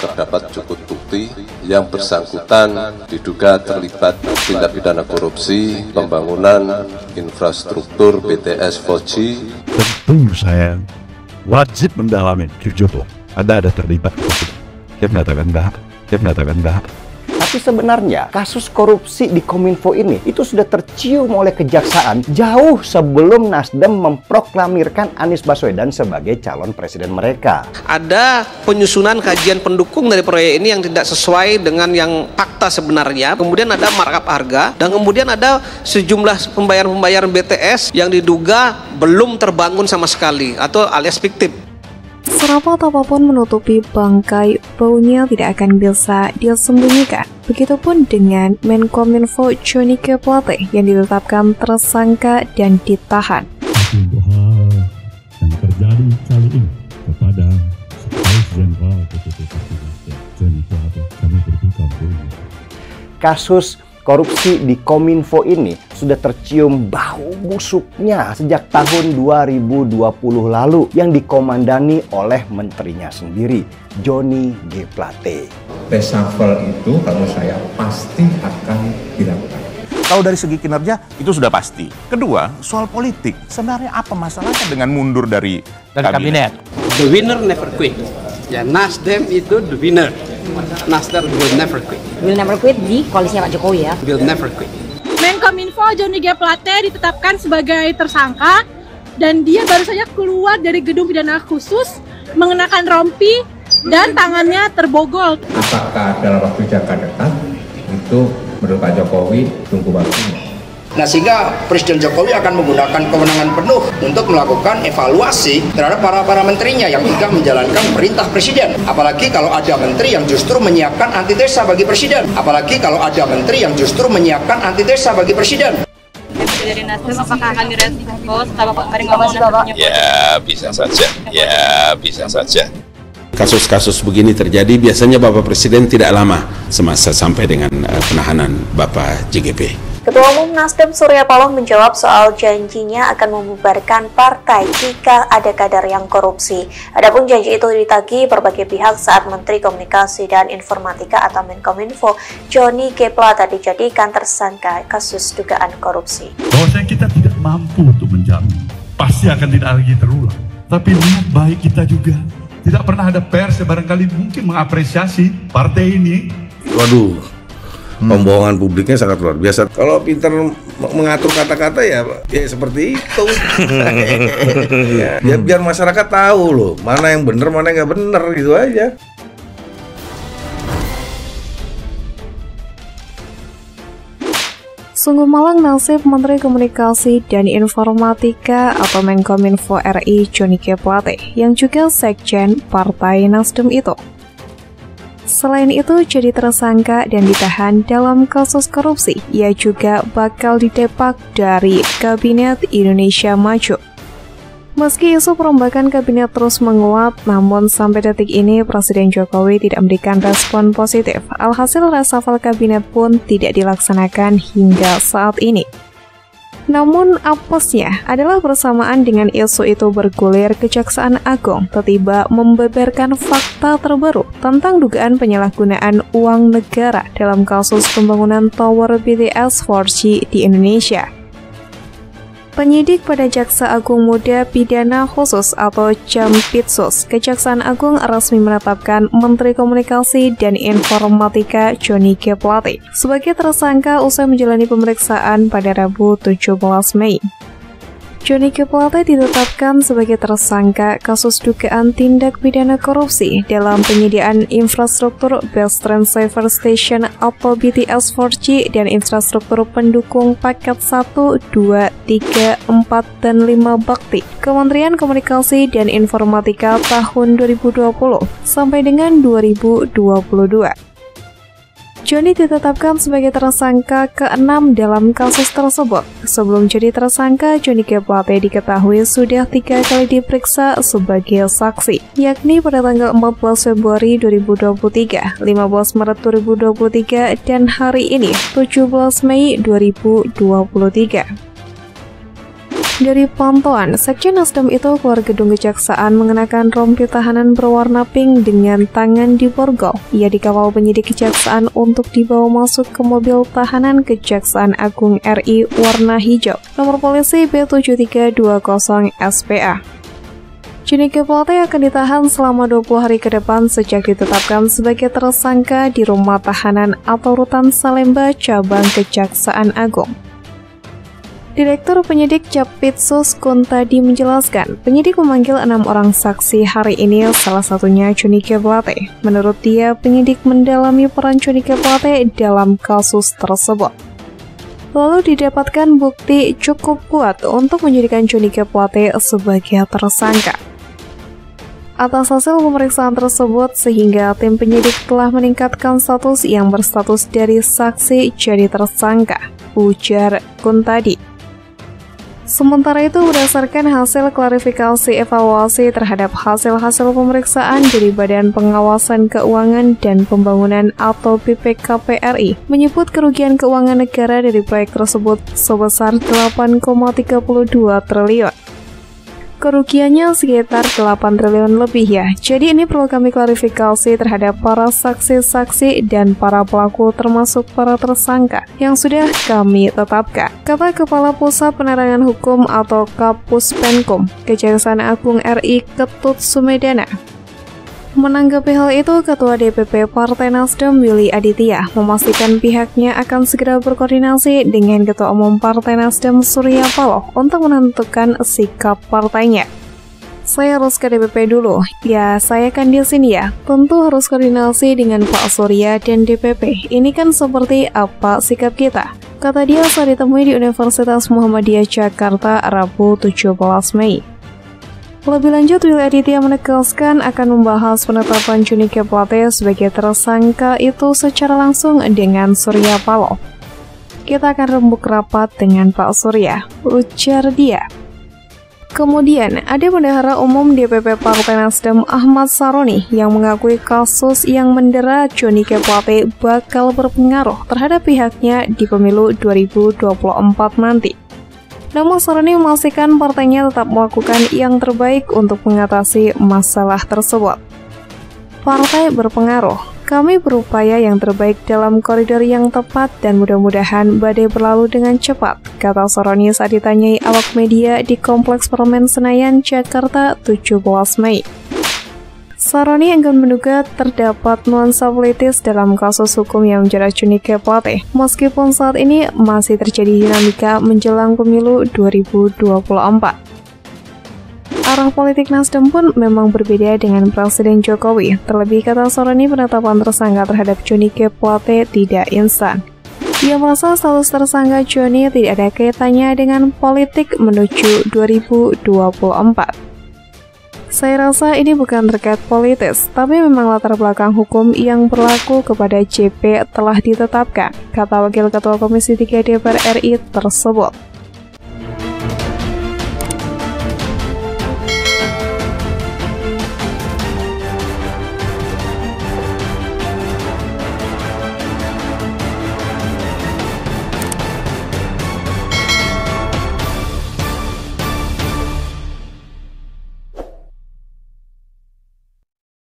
terdapat cukup bukti yang bersangkutan diduga terlibat tindak pidana korupsi pembangunan infrastruktur BTS 4G. Tentu saya wajib mendalami jujur. Ada terlibat. Saya mengatakan enggak. Tapi sebenarnya kasus korupsi di Kominfo ini itu sudah tercium oleh kejaksaan jauh sebelum Nasdem memproklamirkan Anies Baswedan sebagai calon presiden mereka. Ada penyusunan kajian pendukung dari proyek ini yang tidak sesuai dengan yang fakta sebenarnya. Kemudian ada markup harga dan kemudian ada sejumlah pembayaran BTS yang diduga belum terbangun sama sekali atau alias fiktif. Serapat apapun menutupi bangkai, baunya tidak akan bisa disembunyikan. Begitupun dengan Menkominfo Johnny G. Plate yang ditetapkan tersangka dan ditahan. Untuk hal yang terjadi kali ini kepada Sekretaris Jenderal PPP Johnny Plate, kami berduka untuk ini. Kasus korupsi di Kominfo ini sudah tercium bau busuknya sejak tahun 2020 lalu yang dikomandani oleh menterinya sendiri, Johnny G. Plate. Reshuffle itu kalau saya pasti akan dilakukan. Kalau dari segi kinerja itu sudah pasti. Kedua, soal politik. Sebenarnya apa masalahnya dengan mundur dari kabinet? The winner never quit. Ya, Nasdem itu the winner. Nasdem will never quit. Will never quit di koalisinya Pak Jokowi ya. Will never quit. Menkominfo Johnny G. Plate ditetapkan sebagai tersangka dan dia baru saja keluar dari gedung pidana khusus mengenakan rompi dan tangannya terbogol. Apakah dalam waktu jangka dekat itu menurut Pak Jokowi tunggu waktunya. Nah, sehingga Presiden Jokowi akan menggunakan kewenangan penuh untuk melakukan evaluasi terhadap para menterinya yang tidak menjalankan perintah Presiden. Apalagi kalau ada menteri yang justru menyiapkan antitesa bagi Presiden. Apalagi kalau ada menteri yang justru menyiapkan antitesa bagi Presiden. Dari Nasdem apakah akan direspon setelah Bapak kemarin ngomong Nasdem? Ya, bisa saja. Kasus-kasus begini terjadi biasanya Bapak Presiden tidak lama semasa sampai dengan penahanan Bapak JGP. Ketua Umum Nasdem Surya Paloh menjawab soal janjinya akan membubarkan partai jika ada kader yang korupsi. Adapun janji itu ditagih berbagai pihak saat Menteri Komunikasi dan Informatika atau Menkominfo Johnny G. Plate dijadikan tersangka kasus dugaan korupsi. Bahwasanya kita tidak mampu untuk menjamin, pasti akan tidak lagi terulang. Tapi niat baik kita juga. Tidak pernah ada pers yang barangkali mungkin mengapresiasi partai ini. Waduh. Pembohongan publiknya sangat luar biasa. Kalau pintar mengatur kata-kata ya seperti itu. Ya, biar masyarakat tahu loh, mana yang benar, mana yang nggak benar, gitu aja. Sungguh malang nasib Menteri Komunikasi dan Informatika atau Menkominfo RI Johnny G. Plate yang juga Sekjen Partai Nasdem itu. Selain itu, jadi tersangka dan ditahan dalam kasus korupsi, ia juga bakal didepak dari Kabinet Indonesia Maju. Meski isu perombakan kabinet terus menguat, namun sampai detik ini Presiden Jokowi tidak memberikan respon positif. Alhasil reshuffle kabinet pun tidak dilaksanakan hingga saat ini. Namun apesnya adalah bersamaan dengan isu itu bergulir, Kejaksaan Agung tiba-tiba membeberkan fakta terbaru tentang dugaan penyalahgunaan uang negara dalam kasus pembangunan tower BTS 4G di Indonesia. Penyidik pada Jaksa Agung Muda Pidana Khusus atau Jampitsus Kejaksaan Agung resmi menetapkan Menteri Komunikasi dan Informatika Johnny G. Plate sebagai tersangka usai menjalani pemeriksaan pada Rabu 17 Mei. Johnny G. Plate ditetapkan sebagai tersangka kasus dugaan tindak pidana korupsi dalam penyediaan infrastruktur Best Transceiver Station atau BTS 4G dan infrastruktur pendukung paket 1, 2, 3, 4, dan 5 bakti Kementerian Komunikasi dan Informatika tahun 2020 sampai dengan 2022. Johnny ditetapkan sebagai tersangka ke-6 dalam kasus tersebut. Sebelum jadi tersangka, Johnny G. Plate diketahui sudah 3 kali diperiksa sebagai saksi, yakni pada tanggal 14 Februari 2023, 15 Maret 2023, dan hari ini, 17 Mei 2023. Dari pantauan, Sekjen Nasdem itu keluar gedung kejaksaan mengenakan rompi tahanan berwarna pink dengan tangan diborgol. Ia dikawal penyidik kejaksaan untuk dibawa masuk ke mobil tahanan Kejaksaan Agung RI warna hijau, nomor polisi B7320 SPA. Johnny G. Plate akan ditahan selama 20 hari ke depan sejak ditetapkan sebagai tersangka di rumah tahanan atau rutan Salemba, cabang Kejaksaan Agung. Direktur Penyidik Jampitsus Kuntadi menjelaskan, penyidik memanggil 6 orang saksi hari ini, salah satunya Johnny G. Plate. Menurut dia, penyidik mendalami peran Johnny G. Plate dalam kasus tersebut. Lalu didapatkan bukti cukup kuat untuk menjadikan Johnny G. Plate sebagai tersangka. Atas hasil pemeriksaan tersebut, sehingga tim penyidik telah meningkatkan status yang berstatus dari saksi jadi tersangka, ujar Kuntadi. Sementara itu, berdasarkan hasil klarifikasi evaluasi terhadap hasil-hasil pemeriksaan dari Badan Pengawasan Keuangan dan Pembangunan atau BPKP RI, menyebut kerugian keuangan negara dari proyek tersebut sebesar 8,32 triliun. Kerugiannya sekitar 8 triliun lebih ya. Jadi ini perlu kami klarifikasi terhadap para saksi-saksi dan para pelaku termasuk para tersangka yang sudah kami tetapkan, kata Kepala Pusat Penerangan Hukum atau Kapuspenkum Kejaksaan Agung RI Ketut Sumedana. Menanggapi hal itu, Ketua DPP Partai Nasdem Willy Aditya memastikan pihaknya akan segera berkoordinasi dengan Ketua Umum Partai Nasdem Surya Paloh untuk menentukan sikap partainya. Saya harus ke DPP dulu. Ya, saya kan di sini ya. Tentu harus koordinasi dengan Pak Surya dan DPP. Ini kan seperti apa sikap kita, kata dia saat ditemui di Universitas Muhammadiyah Jakarta Rabu 17 Mei. Lebih lanjut, Willy Aditya menegaskan akan membahas penetapan Johnny G. Plate sebagai tersangka itu secara langsung dengan Surya Paloh. Kita akan rembuk rapat dengan Pak Surya, ujar dia. Kemudian, ada Bendahara Umum DPP Partai Nasdem Ahmad Saroni yang mengakui kasus yang mendera Johnny G. Plate bakal berpengaruh terhadap pihaknya di pemilu 2024 nanti. Namun Saroni memastikan partainya tetap melakukan yang terbaik untuk mengatasi masalah tersebut. Partai berpengaruh, kami berupaya yang terbaik dalam koridor yang tepat dan mudah-mudahan badai berlalu dengan cepat, kata Saroni saat ditanyai awak media di Kompleks Parlemen Senayan, Jakarta 17 Mei. Saroni enggan menduga terdapat nuansa politis dalam kasus hukum yang menjerat Johnny G. Plate, meskipun saat ini masih terjadi dinamika menjelang pemilu 2024. Arah politik Nasdem pun memang berbeda dengan Presiden Jokowi, terlebih kata Saroni penetapan tersangka terhadap Johnny G. Plate tidak instan. Ia merasa status tersangka Johnny tidak ada kaitannya dengan politik menuju 2024. Saya rasa ini bukan terkait politis, tapi memang latar belakang hukum yang berlaku kepada JP telah ditetapkan, kata Wakil Ketua Komisi 3 DPR RI tersebut.